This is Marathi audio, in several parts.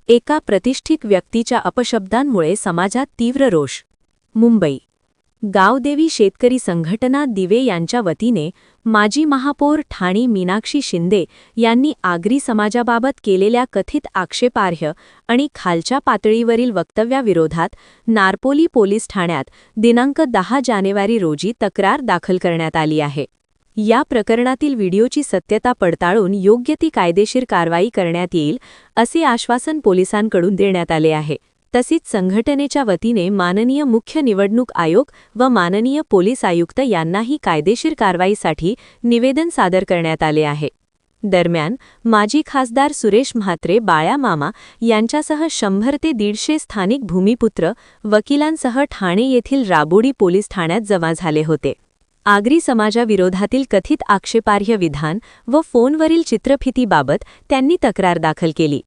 एका प्रतिष्ठित व्यक्तीच्या अपशब्दांमुळे समाजात तीव्र रोष. मुंबई. गावदेवी शेतकरी संघटना दिवे यांच्या वतीने माजी महापौर ठाणी मीनाक्षी शिंदे यांनी आगरी समाजाबाबत केलेल्या कथित आक्षेपार्ह आणि खालच्या पातळीवरील वक्तव्याविरोधात नारपोली पोलीस ठाण्यात दिनांक 10 जानेवारी रोजी तक्रार दाखल करण्यात आली आहे. या प्रकरणातील व्हिडिओची सत्यता पडताळून योग्य ती कायदेशीर कारवाई करण्यात येईल असे आश्वासन पोलिसांकडून देण्यात आले आहे. तसेच संघटनेच्या वतीने माननीय मुख्य निवडणूक आयोग व माननीय पोलीस आयुक्त यांनाही कायदेशीर कारवाईसाठी निवेदन सादर करण्यात आले आहे. दरम्यान माजी खासदार सुरेश म्हात्रे बाळ्या मामा यांच्यासह 100 ते 150 स्थानिक भूमिपुत्र वकिलांसह ठाणे येथील राबोडी पोलीस ठाण्यात जमा झाले होते. आगरी समाजाविरोधातील कथित आक्षेपार्ह विधान व फोनवरील चित्रफितीबाबत त्यांनी तक्रार दाखल केली.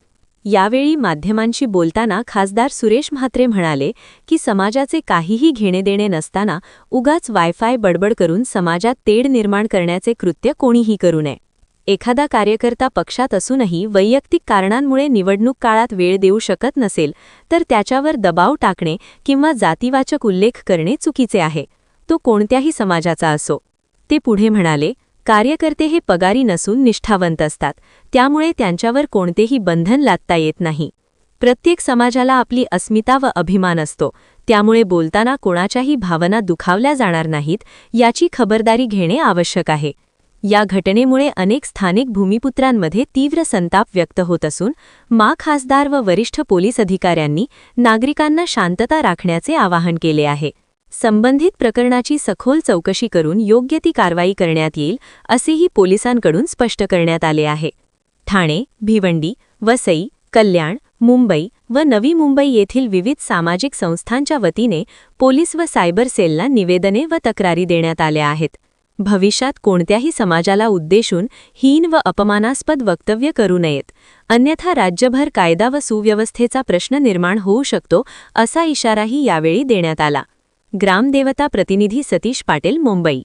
यावेळी माध्यमांशी बोलताना खासदार सुरेश म्हात्रे म्हणाले की समाजाचे काहीही घेणेदेणे नसताना उगाच वायफाय बडबड करून समाजात तेढ निर्माण करण्याचे कृत्य कोणीही करू नये. एखादा कार्यकर्ता पक्षात असूनही वैयक्तिक कारणांमुळे निवडणूक काळात वेळ देऊ शकत नसेल तर त्याच्यावर दबाव टाकणे किंवा जातीवाचक उल्लेख करणे चुकीचे आहे, तो कोणत्याही समाजाचा असो. ते पुढे म्हणाले, कार्यकर्ते हे पगारी नसून निष्ठावंत असतात, त्यामुळे त्यांच्यावर कोणतेही बंधन लादता येत नाही. प्रत्येक समाजाला आपली अस्मिता व अभिमान असतो, त्यामुळे बोलताना कोणाच्याही भावना दुखावल्या जाणार नाहीत याची खबरदारी घेणे आवश्यक आहे. या घटनेमुळे अनेक स्थानिक भूमिपुत्रांमध्ये तीव्र संताप व्यक्त होत असून खासदार व वरिष्ठ पोलीस अधिकाऱ्यांनी नागरिकांना शांतता राखण्याचे आवाहन केले आहे. संबंधित प्रकरणाची सखोल चौकशी करून योग्य ती कारवाई करण्यात येईल असेही पोलिसांकडून स्पष्ट करण्यात आले आहे. ठाणे, भिवंडी, वसई, कल्याण, मुंबई व नवी मुंबई येथील विविध सामाजिक संस्थांच्या वतीने पोलीस व सायबर सेलला निवेदने व तक्रारी देण्यात आल्या आहेत. भविष्यात कोणत्याही समाजाला उद्देशून हीन व अपमानास्पद वक्तव्य करू नयेत, अन्यथा राज्यभर कायदा व सुव्यवस्थेचा प्रश्न निर्माण होऊ शकतो असा इशाराही यावेळी देण्यात आला. ग्रामदेवता प्रतिनिधी सतीश पाटील, मुंबई.